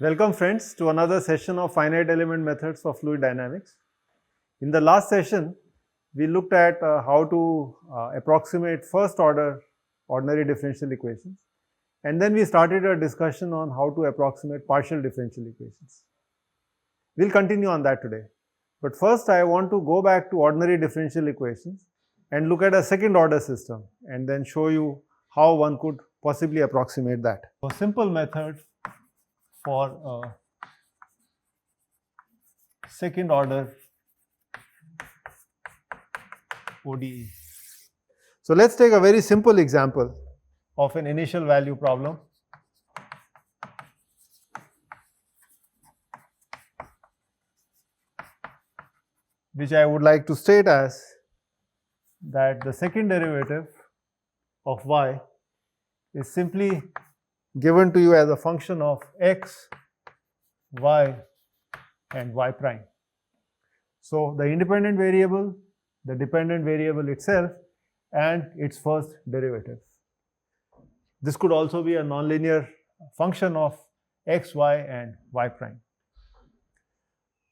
Welcome friends to another session of finite element methods for fluid dynamics. In the last session, we looked at how to approximate first order ordinary differential equations, and then we started a discussion on how to approximate partial differential equations. We'll continue on that today. But first I want to go back to ordinary differential equations and look at a second order system and then show you how one could possibly approximate that. A simple method for a second order ODE. So let's take a very simple example of an initial value problem. Which I would like to state as that the second derivative of y is simply given to you as a function of x, y and y prime. So the independent variable, the dependent variable itself and its first derivative. This could also be a nonlinear function of x, y and y prime.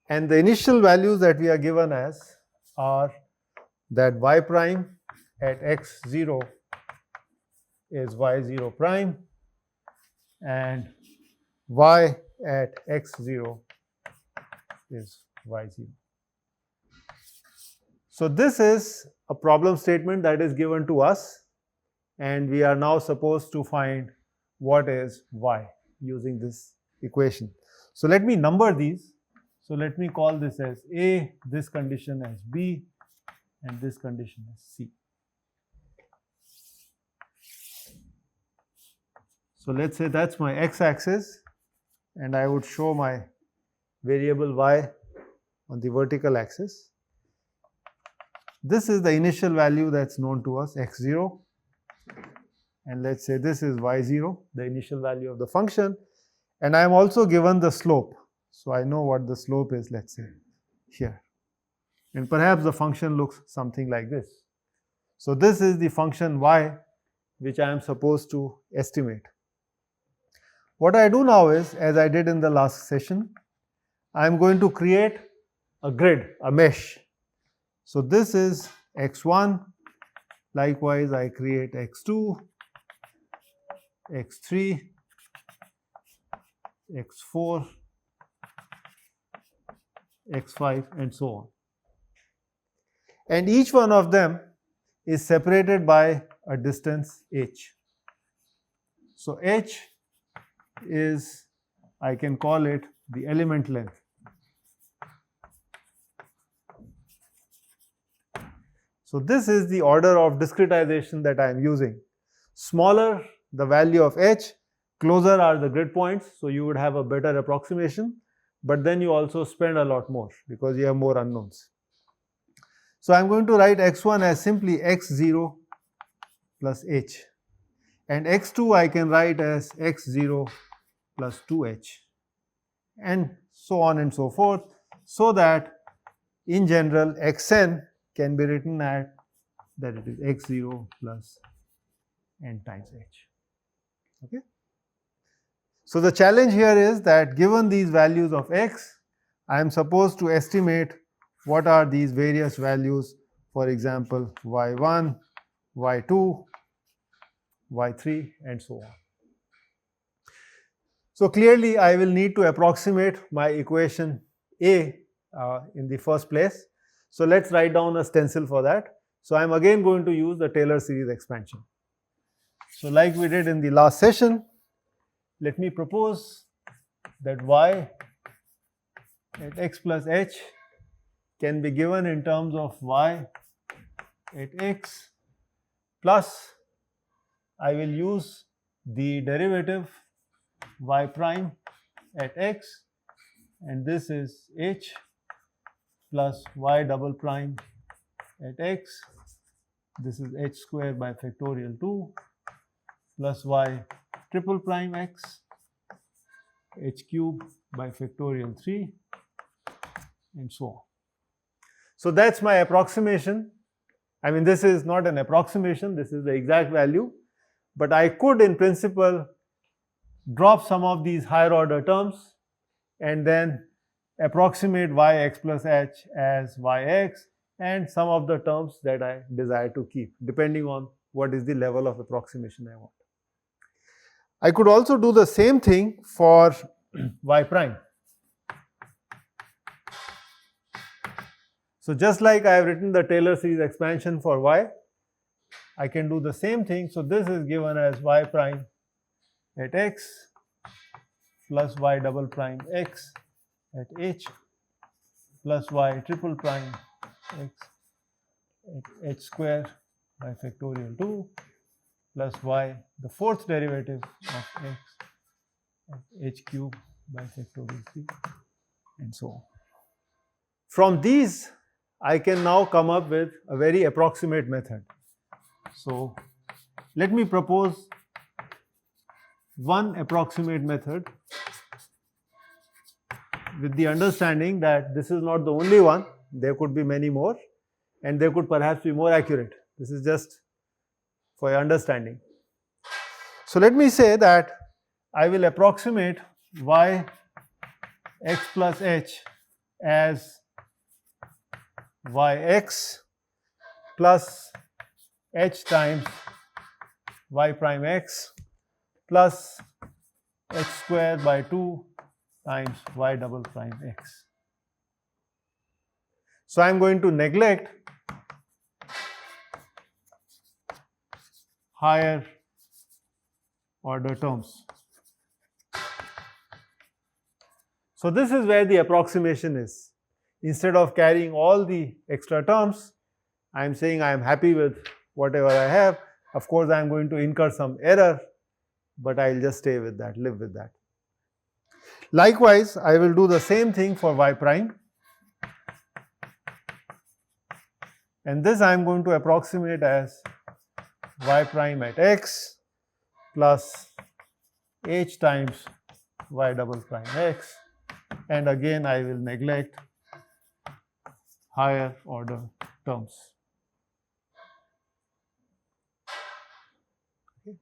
And the initial values that we are given as are that y prime at x0 is y0 prime and y at x0 is y0. So this is a problem statement that is given to us, and we are now supposed to find what is y using this equation. So let me number these. So let me call this as A, this condition as B, and this condition as C. So let's say that's my x-axis, and I would show my variable y on the vertical axis. This is the initial value that's known to us, x0, and let's say this is y0, the initial value of the function, and I am also given the slope. So I know what the slope is, let's say here, and perhaps the function looks something like this. So this is the function y which I am supposed to estimate. What I do now is, as I did in the last session, I am going to create a grid, a mesh. So this is x1, likewise I create x2, x3, x4, x5 and so on. And each one of them is separated by a distance h. So h is, I can call it the element length. So this is the order of discretization that I am using. Smaller the value of h, closer are the grid points, so you would have a better approximation, but then you also spend a lot more because you have more unknowns. So I am going to write x1 as simply x0 plus h, and x2 I can write as x0 plus 2h, and so on and so forth, so that in general xn can be written at that it is x0 plus n times h. Okay. So the challenge here is that given these values of x, I am supposed to estimate what are these various values, for example y1, y2, y3 and so on. So clearly I will need to approximate my equation A in the first place. So let's write down a stencil for that. So I am again going to use the Taylor series expansion. So like we did in the last session, let me propose that y at x plus h can be given in terms of y at x plus, I will use the derivative y prime at x, and this is h plus y double prime at x, this is h square by factorial 2 plus y triple prime x, h cube by factorial 3 and so on. So that's my approximation. I mean, this is not an approximation, this is the exact value, but I could in principle drop some of these higher order terms and then approximate yx plus h as yx and some of the terms that I desire to keep, depending on what is the level of approximation I want. I could also do the same thing for y prime. So just like I have written the Taylor series expansion for y, I can do the same thing. So this is given as y prime at x plus y double prime x at h plus y triple prime x at h square by factorial 2 plus y the fourth derivative of x at h cube by factorial 3 and so on. From these, I can now come up with a very approximate method. So let me propose one approximate method with the understanding that this is not the only one, there could be many more and they could perhaps be more accurate. This is just for your understanding. So let me say that I will approximate y x plus h as yx plus h times y prime x plus h square by 2 times y double prime x. So I am going to neglect higher order terms. So this is where the approximation is. Instead of carrying all the extra terms, I am saying I am happy with whatever I have. Of course, I am going to incur some error, but I will just stay with that, live with that. Likewise, I will do the same thing for y prime. And this I am going to approximate as y prime at x plus h times y double prime x. And again, I will neglect higher order terms. Okay.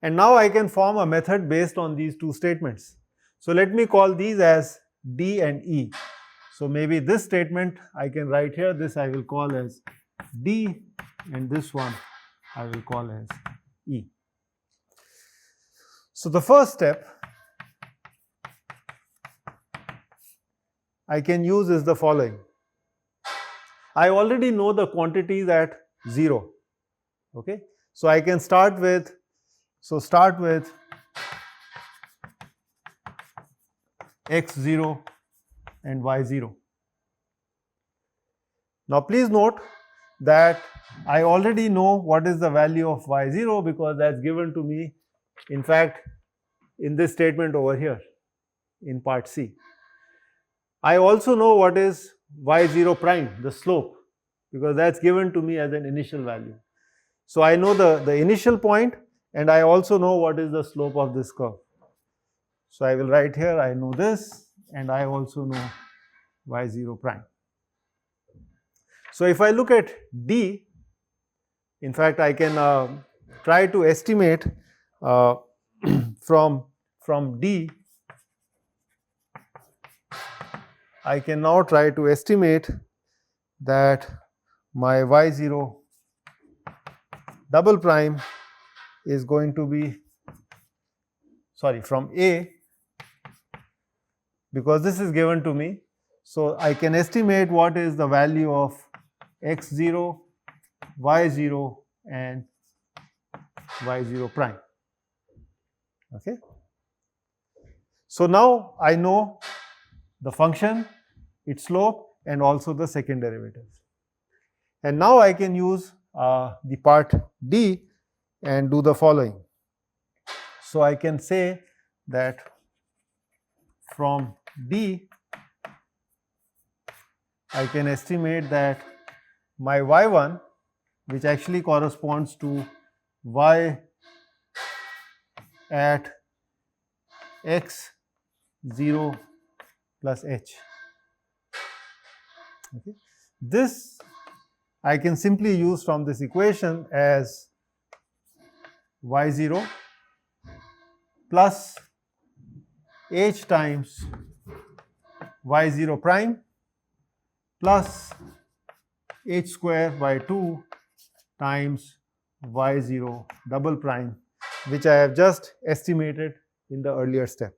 And now I can form a method based on these two statements. So let me call these as D and E. So maybe this statement I can write here, this I will call as D and this one I will call as E. So the first step I can use is the following. I already know the quantities at 0, okay. So I can start with x0 and y0. Now please note that I already know what is the value of y0 because that's given to me, in fact, in this statement over here in part C. I also know what is y0 prime, the slope, because that's given to me as an initial value. So I know the initial point and I also know what is the slope of this curve. So I will write here, I know this and I also know y0 prime. So if I look at D, in fact I can try to estimate from D, I can now try to estimate that my y0 double prime is going to be, sorry, from A, because this is given to me. So I can estimate what is the value of x0, y0 and y0 prime. Okay. So now I know the function, its slope and also the second derivative. And now I can use the part D and do the following. So I can say that from D I can estimate that my y1, which actually corresponds to y at x0 plus h. Okay. This I can simply use from this equation as y0 plus h times y0 prime plus h square by 2 times y0 double prime, which I have just estimated in the earlier step.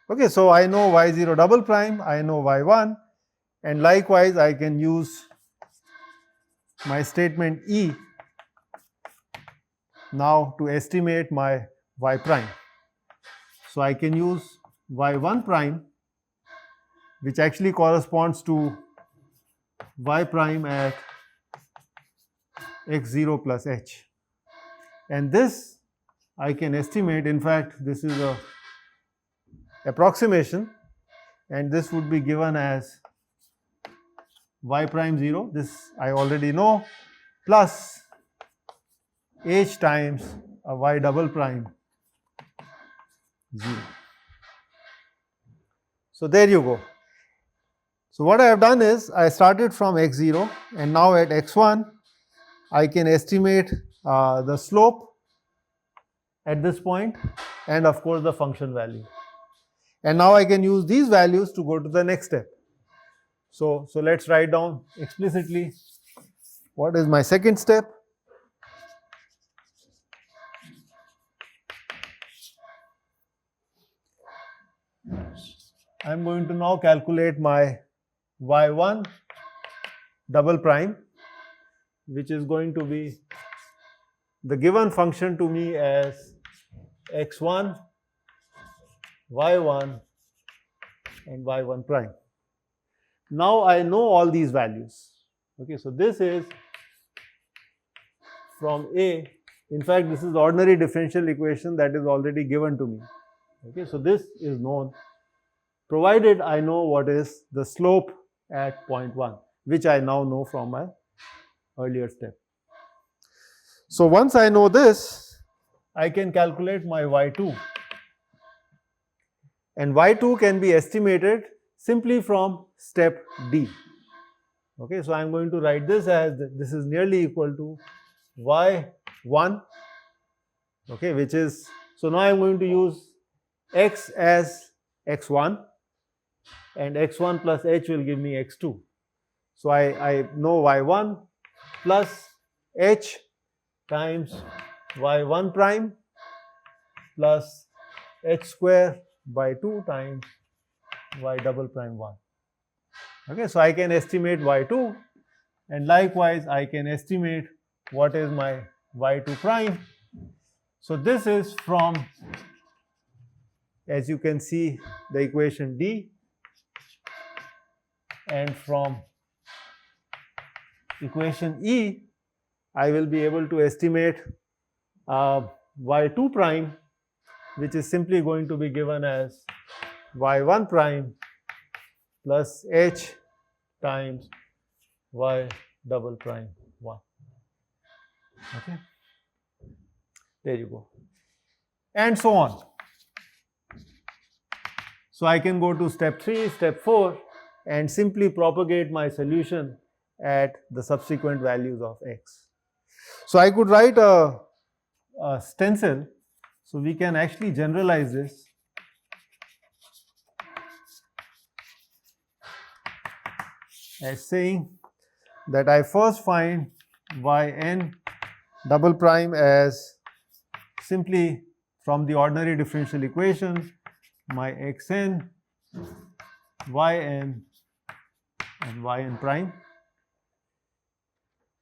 Okay, so I know y0 double prime, I know y1, and likewise I can use my statement E now to estimate my y prime. So I can use y1 prime, which actually corresponds to y prime at x0 plus h, and this I can estimate. In fact, this is a approximation, and this would be given as y prime 0, this I already know, plus h times a y double prime 0. So there you go. So what I have done is I started from x0, and now at x1 I can estimate the slope at this point and of course the function value. And now I can use these values to go to the next step. So let's write down explicitly what is my second step. I am going to now calculate my y1 double prime, which is going to be the given function to me as x1, y1 and y1 prime. Now I know all these values. Okay, so this is from A. In fact, this is the ordinary differential equation that is already given to me. Okay, so this is known, provided I know what is the slope at point 1, which I now know from my earlier step. So once I know this, I can calculate my y2, and y2 can be estimated simply from step D. Okay, so I am going to write this as this is nearly equal to y1, okay, which is, so now I am going to use x as x1, and x1 plus h will give me x2. So I know y1 plus h times y1 prime plus h square by 2 times y double prime 1. Okay, so I can estimate y2, and likewise I can estimate what is my y2 prime. So this is from, as you can see, the equation D, and from equation E I will be able to estimate y2 prime, which is simply going to be given as y1 prime plus h times y double prime 1. Okay, there you go, and so on. So I can go to step 3, step 4, and simply propagate my solution at the subsequent values of x. So I could write a stencil, so we can actually generalize this. As saying that I first find yn double prime as simply from the ordinary differential equation my xn, yn and yn prime,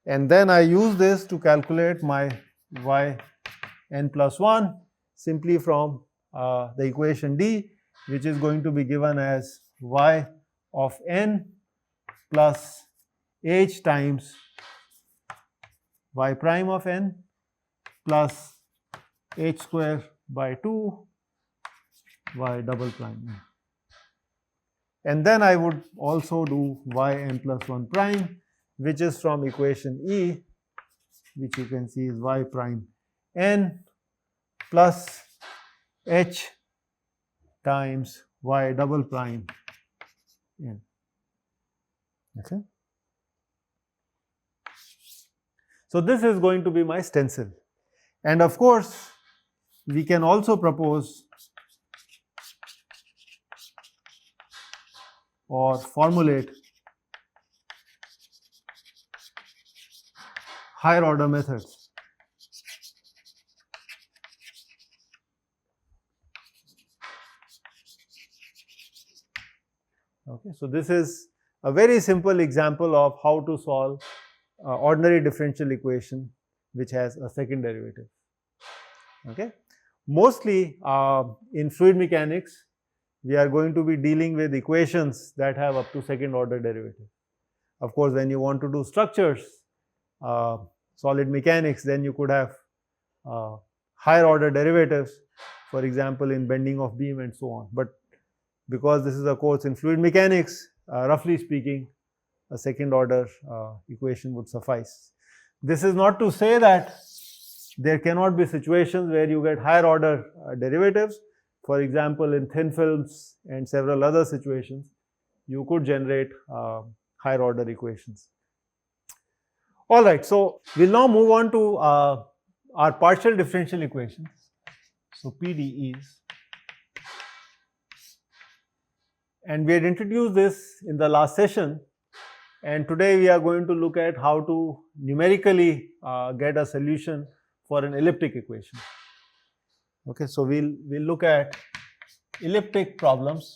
and then I use this to calculate my yn plus 1 simply from the equation D, which is going to be given as y of n plus h times y prime of n plus h square by 2 y double prime n. And then I would also do yn plus 1 prime, which is from equation E, which you can see is y prime n plus h times y double prime n. Okay. So this is going to be my stencil, and of course we can also propose or formulate higher order methods. Okay, so this is a very simple example of how to solve ordinary differential equation which has a second derivative. Okay, mostly in fluid mechanics we are going to be dealing with equations that have up to second order derivative. Of course, when you want to do structures, solid mechanics, then you could have higher order derivatives, for example in bending of beam and so on. But because this is a course in fluid mechanics, roughly speaking, a second order equation would suffice. This is not to say that there cannot be situations where you get higher order derivatives. For example, in thin films and several other situations, you could generate higher order equations. All right, so we'll now move on to our partial differential equations, so PDEs. And we had introduced this in the last session, and today we are going to look at how to numerically get a solution for an elliptic equation. Okay, so we'll look at elliptic problems.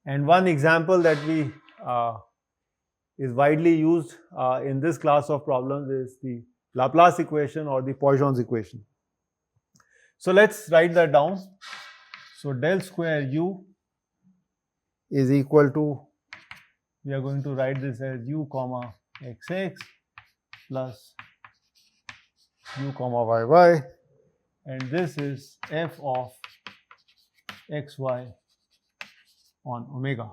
And one example that we is widely used in this class of problems is the Laplace equation or the Poisson's equation. So let's write that down. So del square u is equal to, we are going to write this as u comma xx plus u comma yy, and this is f of xy on omega.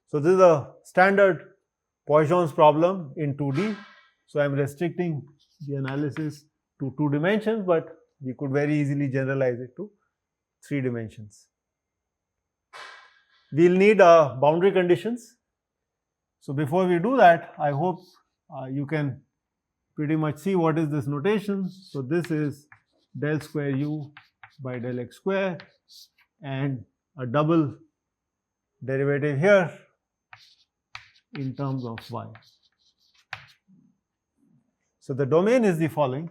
So this is a standard Poisson's problem in 2D. So I am restricting the analysis to 2 dimensions, but we could very easily generalize it to 3 dimensions. We'll need boundary conditions. So before we do that, I hope you can pretty much see what is this notation. So this is del square u by del x square and a double derivative here in terms of y. So the domain is the following.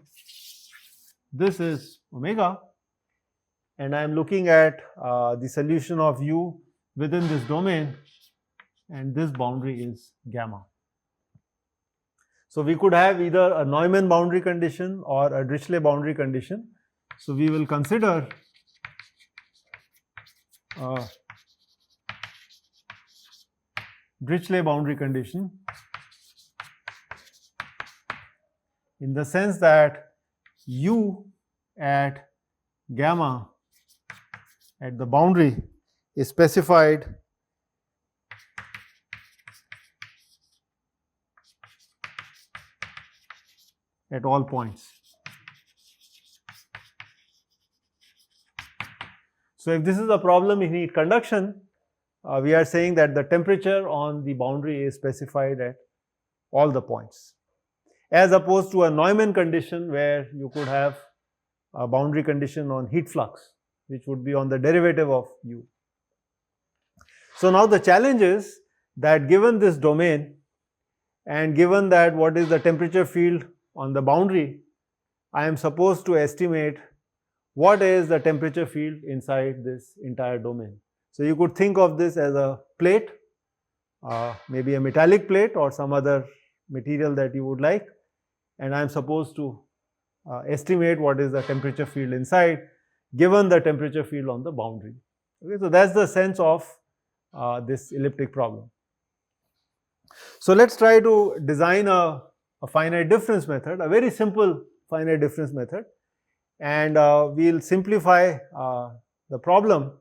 This is omega, and I am looking at the solution of u within this domain, and this boundary is gamma. So we could have either a Neumann boundary condition or a Dirichlet boundary condition. So we will consider Dirichlet boundary condition in the sense that u at gamma at the boundary is specified at all points. So if this is a problem in heat conduction, we are saying that the temperature on the boundary is specified at all the points, as opposed to a Neumann condition where you could have a boundary condition on heat flux, which would be on the derivative of u. So now the challenge is that given this domain and given that what is the temperature field on the boundary, I am supposed to estimate what is the temperature field inside this entire domain. So you could think of this as a plate, maybe a metallic plate or some other material that you would like, and I am supposed to estimate what is the temperature field inside given the temperature field on the boundary. Okay, so that's the sense of this elliptic problem. So let's try to design a finite difference method, a very simple finite difference method, and we'll simplify the problem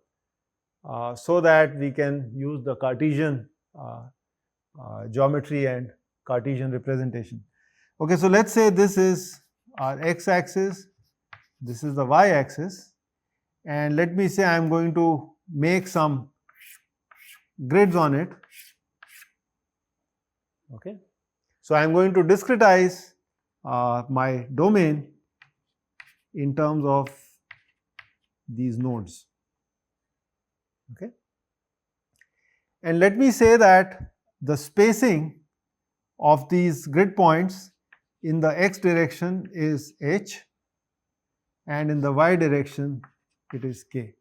so that we can use the Cartesian geometry and Cartesian representation. Okay, so let's say this is our x-axis, this is the y-axis, and let me say I am going to make some grids on it. Okay, so I am going to discretize my domain in terms of these nodes. Okay. And let me say that the spacing of these grid points in the x direction is h, and in the y direction it is k.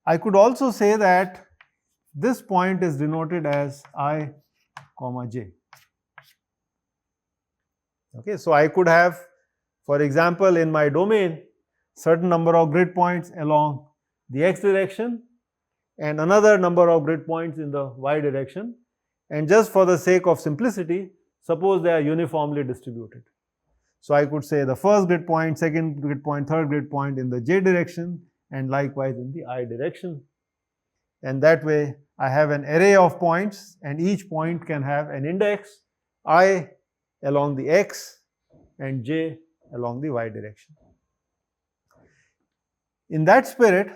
I could also say that this point is denoted as I, j. Okay, so I could have, for example, in my domain, certain number of grid points along the x direction and another number of grid points in the y direction, and just for the sake of simplicity, suppose they are uniformly distributed. So I could say the first grid point, second grid point, third grid point in the j direction, and likewise in the I direction. And that way I have an array of points, and each point can have an index I along the x and j along the y direction. In that spirit,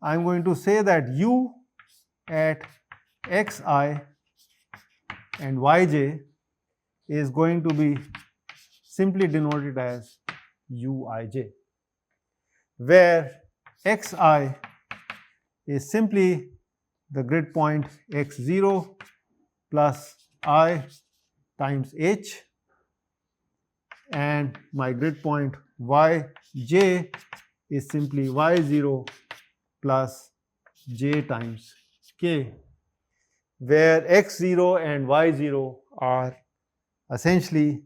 I am going to say that u at xi and yj is going to be simply denoted as uij, where xi is simply the grid point x0 plus I times h, and my grid point yj is simply y0 plus j times k, where x0 and y0 are essentially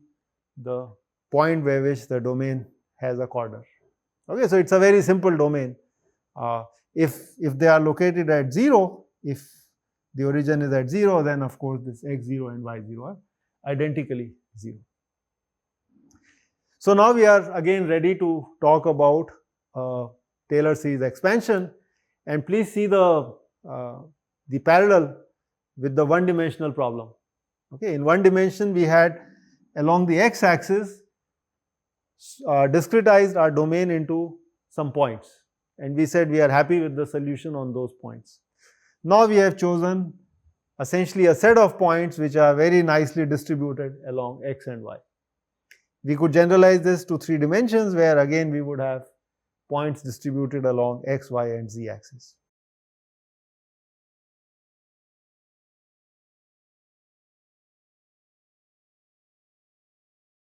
the point by which the domain has a corner. Okay, so it's a very simple domain. If they are located at 0, if the origin is at 0, then of course this x0 and y0 are identically 0. So now we are again ready to talk about Taylor series expansion, and please see the parallel with the one-dimensional problem. Okay, in one dimension we had along the x-axis discretized our domain into some points, and we said we are happy with the solution on those points. Now we have chosen essentially a set of points which are very nicely distributed along x and y. We could generalize this to 3 dimensions, where again we would have points distributed along x, y and z axis.